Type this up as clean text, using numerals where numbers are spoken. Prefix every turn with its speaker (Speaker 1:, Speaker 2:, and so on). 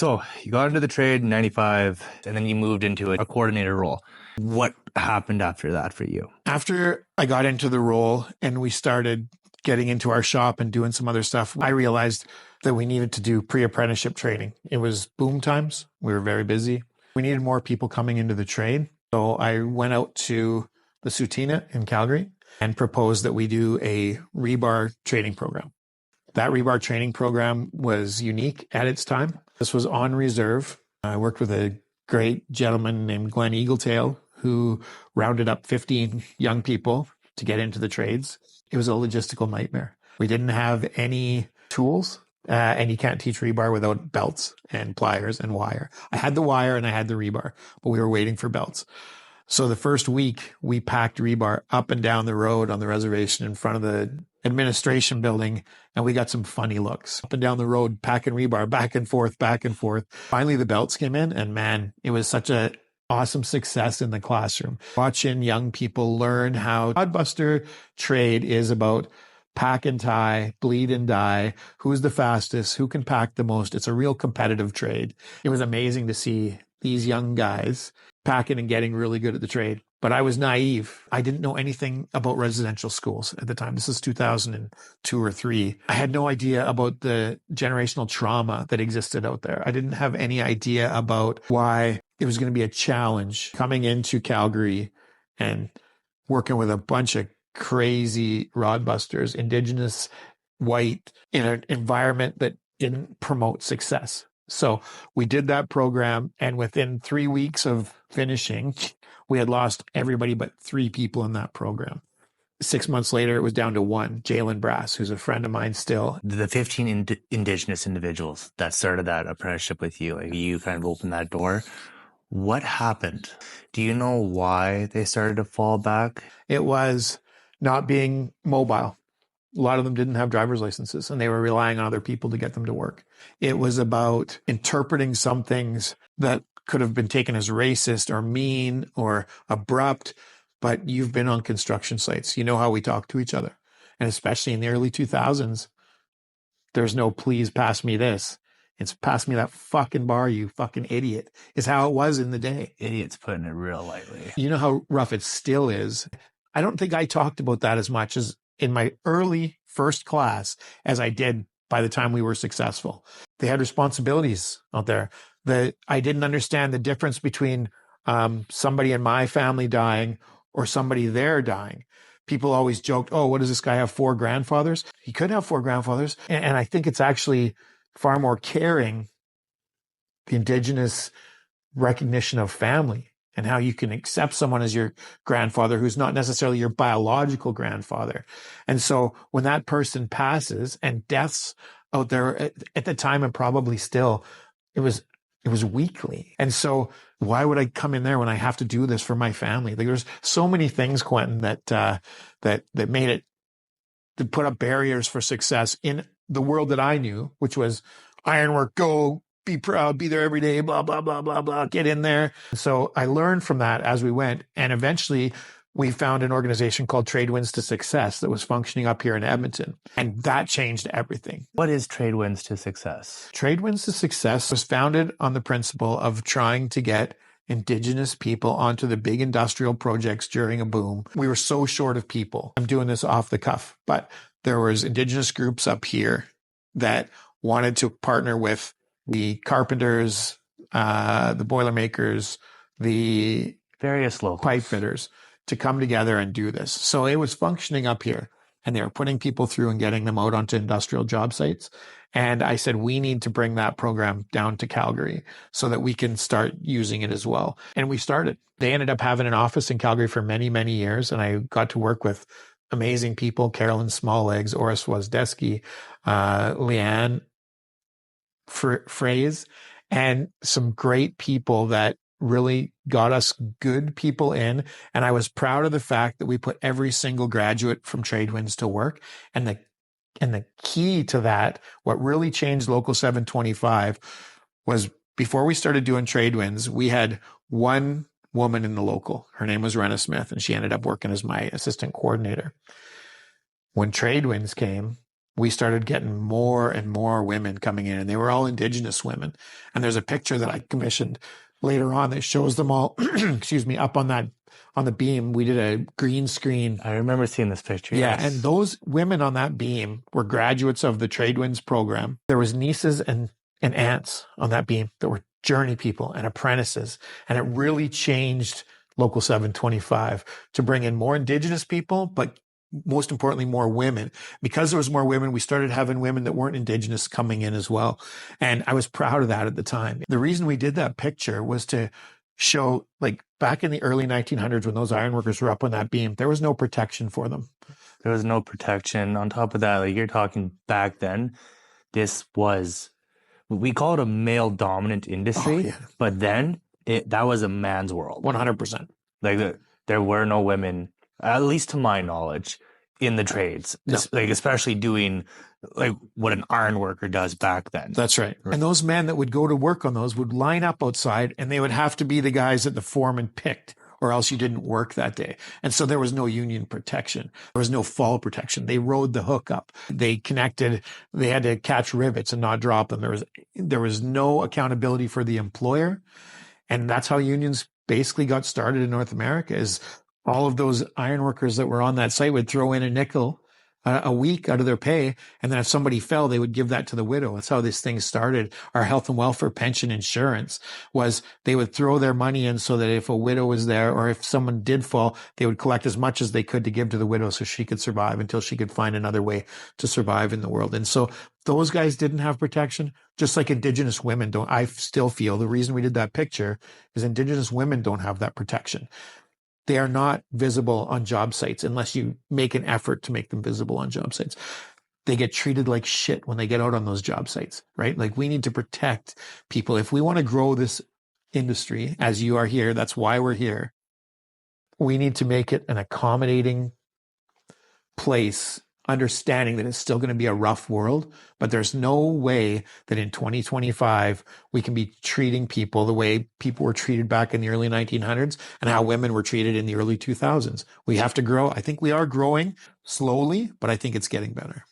Speaker 1: So you got into the trade in 95 and then you moved into a coordinator role. What happened after that for you?
Speaker 2: After I got into the role and we started getting into our shop and doing some other stuff, I realized that we needed to do pre-apprenticeship training. It was boom times. We were very busy. We needed more people coming into the trade. So I went out to the Sutina in Calgary and proposed that we do a rebar training program. That rebar training program was unique at its time. This was on reserve. I worked with a great gentleman named Glenn Eagletail who rounded up 15 young people to get into the trades. It was a logistical nightmare. We didn't have any tools, and you can't teach rebar without belts and pliers and wire. I had the wire and I had the rebar, but we were waiting for belts. So the first week, we packed rebar up and down the road on the reservation in front of the administration building, and we got some funny looks. Up and down the road, packing rebar, back and forth, back and forth. Finally, the belts came in, and man, it was such a awesome success in the classroom. Watching young people learn how Rodbuster trade is about pack and tie, bleed and die, who's the fastest, who can pack the most. It's a real competitive trade. It was amazing to see these young guys packing and getting really good at the trade. But I was naive. I didn't know anything about residential schools at the time. This is 2002 or 3. I had no idea about the generational trauma that existed out there. I didn't have any idea about why it was going to be a challenge coming into Calgary and working with a bunch of crazy rodbusters, Indigenous, white, in an environment that didn't promote success. So we did that program, and within 3 weeks of finishing, we had lost everybody but 3 people in that program. 6 months later, it was down to 1, Jalen Brass, who's a friend of mine still.
Speaker 1: The 15 Indigenous individuals that started that apprenticeship with you, like you kind of opened that door. What happened? Do you know why they started to fall back?
Speaker 2: It was not being mobile. A lot of them didn't have driver's licenses, and they were relying on other people to get them to work. It was about interpreting some things that could have been taken as racist or mean or abrupt, but you've been on construction sites. You know how we talk to each other. And especially in the early 2000s, there's no please pass me this. It's pass me that fucking bar, you fucking idiot, is how it was in the day.
Speaker 1: Idiot's putting it real lightly.
Speaker 2: You know how rough it still is. I don't think I talked about that as much as in my early first class as I did by the time we were successful. They had responsibilities out there that I didn't understand the difference between somebody in my family dying or somebody there dying. People always joked, oh, what does this guy have, 4 grandfathers? He could have 4 grandfathers. And I think it's actually far more caring, the Indigenous recognition of family and how you can accept someone as your grandfather who's not necessarily your biological grandfather. And so when that person passes, and deaths out there at the time and probably still, it was weekly. And so why would I come in there when I have to do this for my family? Like, there's so many things, Quentin, that made it, to put up barriers for success in the world that I knew, which was ironwork, go, be proud, be there every day, blah, blah, blah, blah, blah, get in there. So I learned from that as we went. And eventually we found an organization called Trade Winds to Success that was functioning up here in Edmonton. And that changed everything.
Speaker 1: What is Trade Winds to Success?
Speaker 2: Trade Winds to Success was founded on the principle of trying to get Indigenous people onto the big industrial projects during a boom. We were so short of people. I'm doing this off the cuff, but there was Indigenous groups up here that wanted to partner with the carpenters, the boilermakers, the
Speaker 1: various local
Speaker 2: pipe fitters to come together and do this. So it was functioning up here, and they were putting people through and getting them out onto industrial job sites. And I said, we need to bring that program down to Calgary so that we can start using it as well. And we started. They ended up having an office in Calgary for many, many years. And I got to work with amazing people, Carolyn Smalllegs, Oris Wozdeski, Leanne Phrase, and some great people that really got us good people in. And I was proud of the fact that we put every single graduate from Trade Winds to work. And the key to that, what really changed Local 725 was before we started doing Trade Winds, we had one woman in the local. Her name was Renna Smith, and she ended up working as my assistant coordinator. When Trade Winds came, we started getting more and more women coming in, and they were all Indigenous women. And there's a picture that I commissioned later on that shows them all, excuse me, up on the beam. We did a green screen.
Speaker 1: I remember seeing this picture.
Speaker 2: Yeah,
Speaker 1: Yes.
Speaker 2: and those women on that beam were graduates of the Trade Winds program. There was nieces and aunts on that beam that were journey people and apprentices. And it really changed Local 725 to bring in more Indigenous people, but most importantly, more women. Because there was more women, we started having women that weren't Indigenous coming in as well. And I was proud of that at the time. The reason we did that picture was to show, like, back in the early 1900s when those ironworkers were up on that beam, there was no protection for them.
Speaker 1: There was no protection. On top of that, like you're talking back then, this was, we call it a male dominant industry,
Speaker 2: Oh, yeah.
Speaker 1: but then that was a man's world.
Speaker 2: 100%.
Speaker 1: Like there were no women, at least to my knowledge, in the trades.
Speaker 2: No.
Speaker 1: Like especially doing like what an iron worker does back then.
Speaker 2: That's right. And those men that would go to work on those would line up outside, and they would have to be the guys that the foreman picked, or else you didn't work that day. And so there was no union protection. There was no fall protection. They rode the hook up. They connected. They had to catch rivets and not drop them. There was no accountability for the employer. And that's how unions basically got started in North America, is all of those ironworkers that were on that site would throw in a nickel a week out of their pay. And then if somebody fell, they would give that to the widow. That's how this thing started. Our health and welfare pension insurance was they would throw their money in so that if a widow was there, or if someone did fall, they would collect as much as they could to give to the widow so she could survive until she could find another way to survive in the world. And so those guys didn't have protection, just like Indigenous women don't. I still feel the reason we did that picture is Indigenous women don't have that protection. They are not visible on job sites unless you make an effort to make them visible on job sites. They get treated like shit when they get out on those job sites, right? Like, we need to protect people. If we want to grow this industry, as you are here, that's why we're here. We need to make it an accommodating place, understanding that it's still going to be a rough world, but there's no way that in 2025 we can be treating people the way people were treated back in the early 1900s and how women were treated in the early 2000s. We have to grow. I think we are growing slowly, but I think it's getting better.